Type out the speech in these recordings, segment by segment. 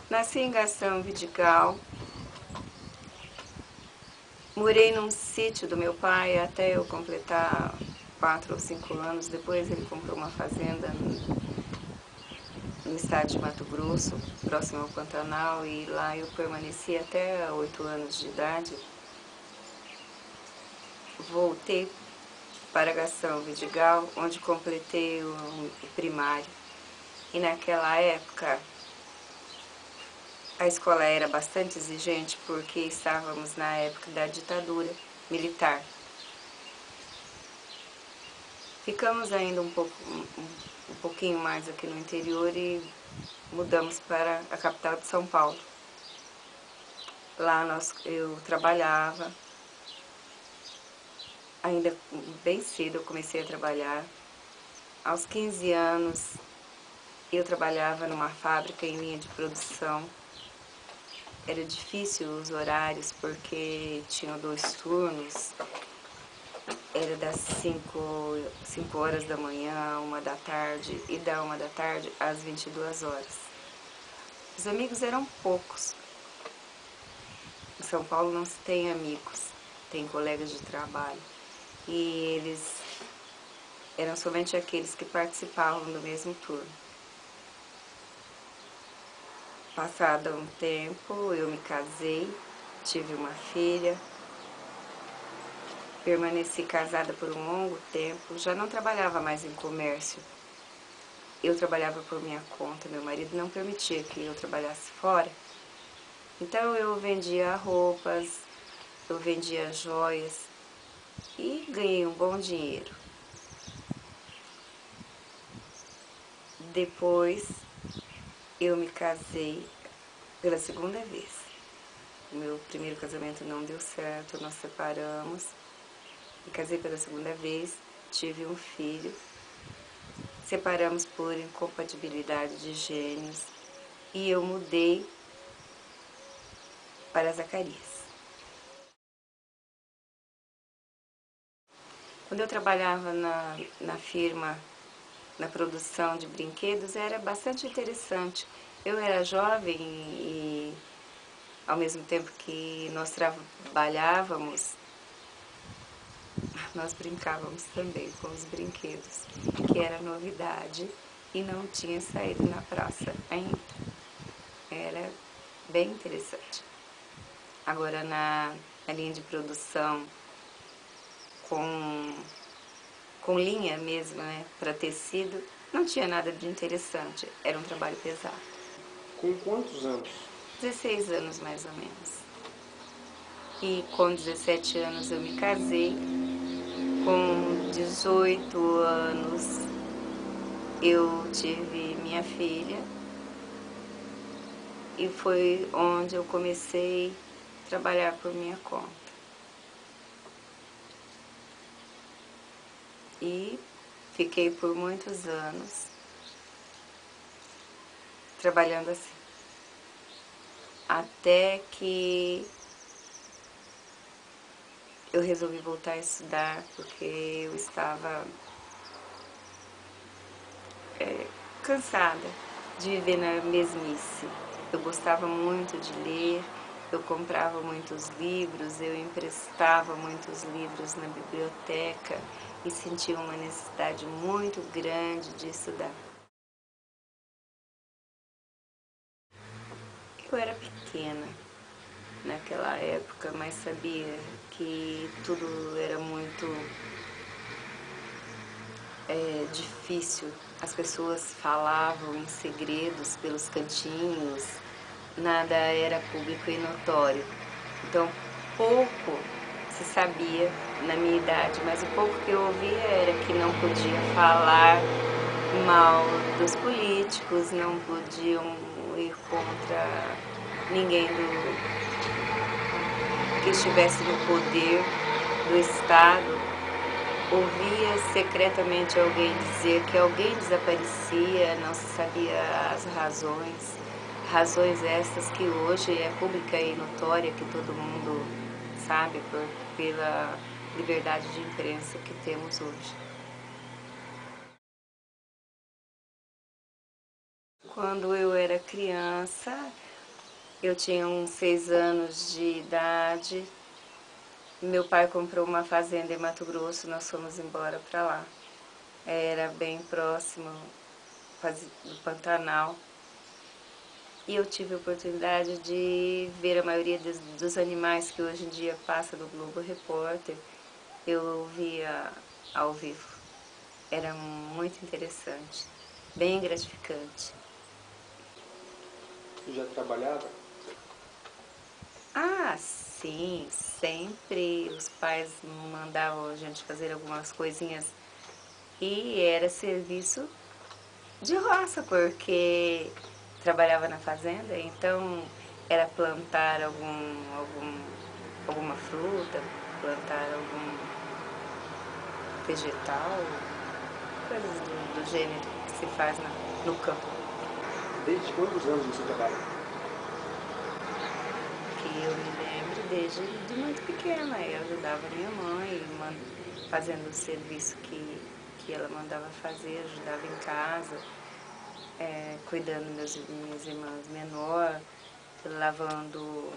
Nasci em Gastão Vidigal, morei num sítio do meu pai até eu completar 4 ou 5 anos. Depois ele comprou uma fazenda no estado de Mato Grosso, próximo ao Pantanal, e lá eu permaneci até 8 anos de idade. Voltei para Gastão Vidigal, onde completei o primário. E naquela época a escola era bastante exigente porque estávamos na época da ditadura militar. Ficamos ainda um pouquinho mais aqui no interior e mudamos para a capital de São Paulo. Lá eu trabalhava, ainda bem cedo eu comecei a trabalhar. Aos 15 anos eu trabalhava numa fábrica em linha de produção. Era difícil os horários porque tinham 2 turnos. Era das 5 horas da manhã à 1 da tarde e da 1 da tarde às 22 horas. Os amigos eram poucos. Em São Paulo não se tem amigos, tem colegas de trabalho. E eles eram somente aqueles que participavam do mesmo turno. Passado um tempo, eu me casei, tive uma filha, permaneci casada por um longo tempo, já não trabalhava mais em comércio. Eu trabalhava por minha conta, meu marido não permitia que eu trabalhasse fora. Então eu vendia roupas, eu vendia joias e ganhei um bom dinheiro. Depois eu me casei pela segunda vez. O meu primeiro casamento não deu certo, nós separamos. Me casei pela segunda vez, tive um filho. Separamos por incompatibilidade de gênios e eu mudei para Zacarias. Quando eu trabalhava na firma, na produção de brinquedos, era bastante interessante. Eu era jovem e, ao mesmo tempo que nós trabalhávamos, nós brincávamos também com os brinquedos, que era novidade e não tinha saído na praça ainda. Era bem interessante. Agora, na linha de produção, com linha mesmo, né, para tecido, não tinha nada de interessante, era um trabalho pesado. Com quantos anos? 16 anos mais ou menos. E com 17 anos eu me casei, com 18 anos eu tive minha filha e foi onde eu comecei a trabalhar por minha conta. E fiquei por muitos anos trabalhando assim. Até que eu resolvi voltar a estudar porque eu estava cansada de viver na mesmice. Eu gostava muito de ler, eu comprava muitos livros, eu emprestava muitos livros na biblioteca e sentia uma necessidade muito grande de estudar. Eu era pequena naquela época, mas sabia que tudo era muito difícil. As pessoas falavam em segredos pelos cantinhos, nada era público e notório. Então, pouco se sabia na minha idade, mas o pouco que eu ouvia era que não podia falar mal dos políticos, não podiam ir contra ninguém que estivesse no poder do Estado. Ouvia secretamente alguém dizer que alguém desaparecia, não se sabia as razões. Razões essas que hoje é pública e notória, que todo mundo sabe pela liberdade de imprensa que temos hoje. Quando eu era criança, Eu tinha uns 6 anos de idade. Meu pai comprou uma fazenda em Mato Grosso, nós fomos embora para lá. Era bem próximo do Pantanal. E eu tive a oportunidade de ver a maioria dos animais que hoje em dia passa do Globo Repórter. Eu via ao vivo. Era muito interessante, bem gratificante. Você já trabalhava? Ah, sim, sempre os pais mandavam a gente fazer algumas coisinhas e era serviço de roça, porque trabalhava na fazenda, então era plantar alguma fruta, plantar algum vegetal, coisas do gênero que se faz no campo. Desde quantos anos você trabalha? Que eu me lembro desde de muito pequena. Eu ajudava minha mãe fazendo o serviço que ela mandava fazer, ajudava em casa, cuidando minhas irmãs menor, lavando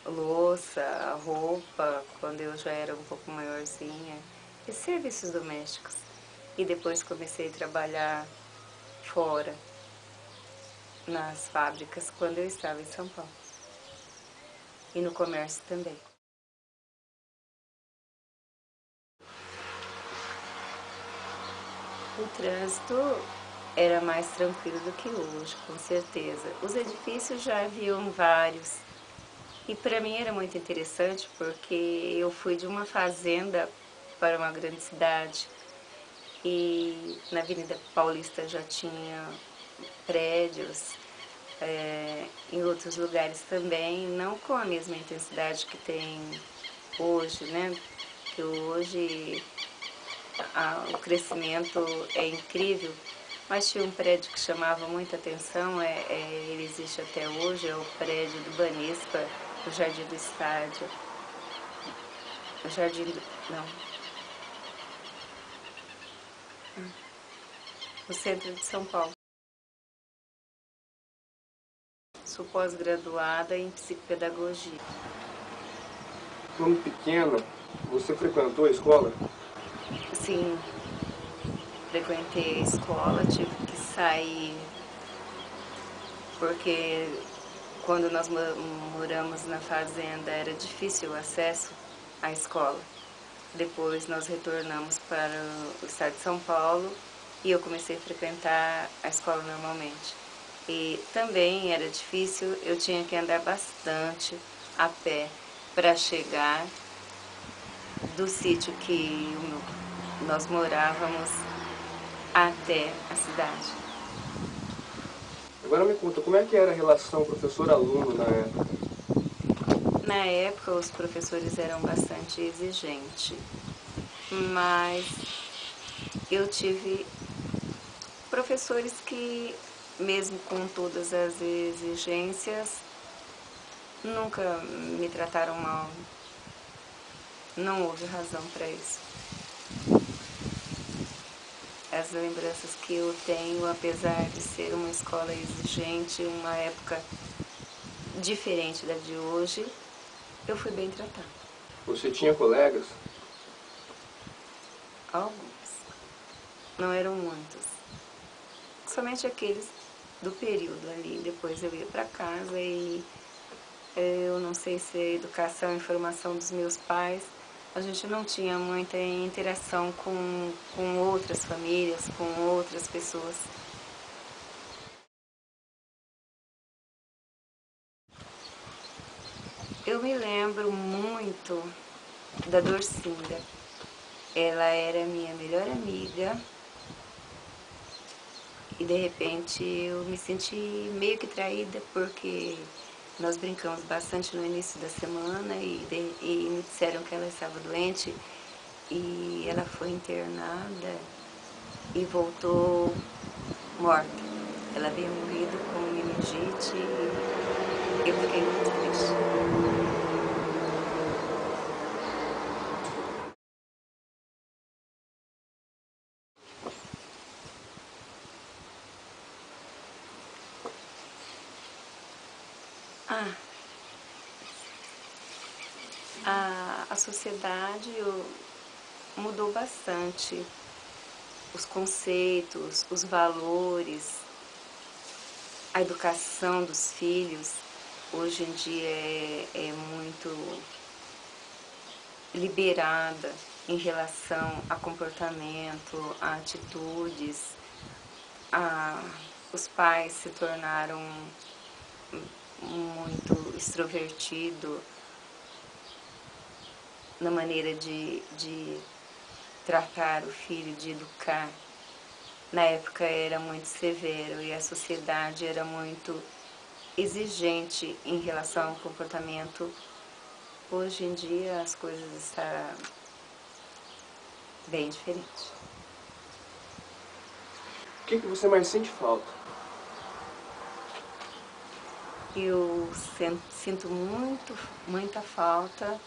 louça, roupa, quando eu já era um pouco maiorzinha, e serviços domésticos. E depois comecei a trabalhar fora, nas fábricas, quando eu estava em São Paulo. E no comércio também. O trânsito era mais tranquilo do que hoje, com certeza. Os edifícios já haviam vários. E para mim era muito interessante porque eu fui de uma fazenda para uma grande cidade. E na Avenida Paulista já tinha prédios, em outros lugares também, não com a mesma intensidade que tem hoje, né? Que hoje o crescimento é incrível, mas tinha um prédio que chamava muita atenção, ele existe até hoje, é o prédio do Banespa, o Jardim do Estádio. O Jardim do... não. O centro de São Paulo. Sou pós-graduada em psicopedagogia. Quando pequena, você frequentou a escola? Sim, frequentei a escola, tive que sair porque quando nós moramos na fazenda era difícil o acesso à escola. Depois nós retornamos para o estado de São Paulo e eu comecei a frequentar a escola normalmente. E também era difícil, eu tinha que andar bastante a pé para chegar do sítio que nós morávamos até a cidade. Agora me conta, como é que era a relação professor-aluno na época? Na época, os professores eram bastante exigentes, mas eu tive professores que, mesmo com todas as exigências, nunca me trataram mal. Não houve razão para isso. As lembranças que eu tenho, apesar de ser uma escola exigente, uma época diferente da de hoje, eu fui bem tratada. Você tinha colegas? Alguns. Não eram muitos. Somente aqueles do período ali. Depois eu ia para casa e eu não sei se a educação e formação dos meus pais, a gente não tinha muita interação com outras famílias, com outras pessoas. Eu me lembro muito da Dorcinda. Ela era minha melhor amiga e de repente eu me senti meio que traída porque nós brincamos bastante no início da semana e me disseram que ela estava doente e ela foi internada e voltou morta. Ela havia morrido com meningite e eu fiquei muito triste. Ah, A sociedade mudou bastante. Os conceitos, os valores, a educação dos filhos, hoje em dia é muito liberada em relação a comportamento, a atitudes. Os pais se tornaram muito extrovertidos na maneira de tratar o filho, de educar. Na época era muito severo e a sociedade era muito exigente em relação ao comportamento. Hoje em dia as coisas estão bem diferentes. O que você mais sente falta? Eu sinto muita falta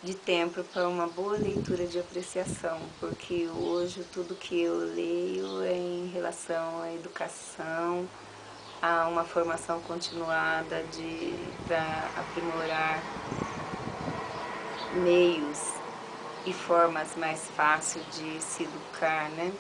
de tempo para uma boa leitura de apreciação, porque hoje tudo que eu leio é em relação à educação, a uma formação continuada para aprimorar meios e formas mais fáceis de se educar, né?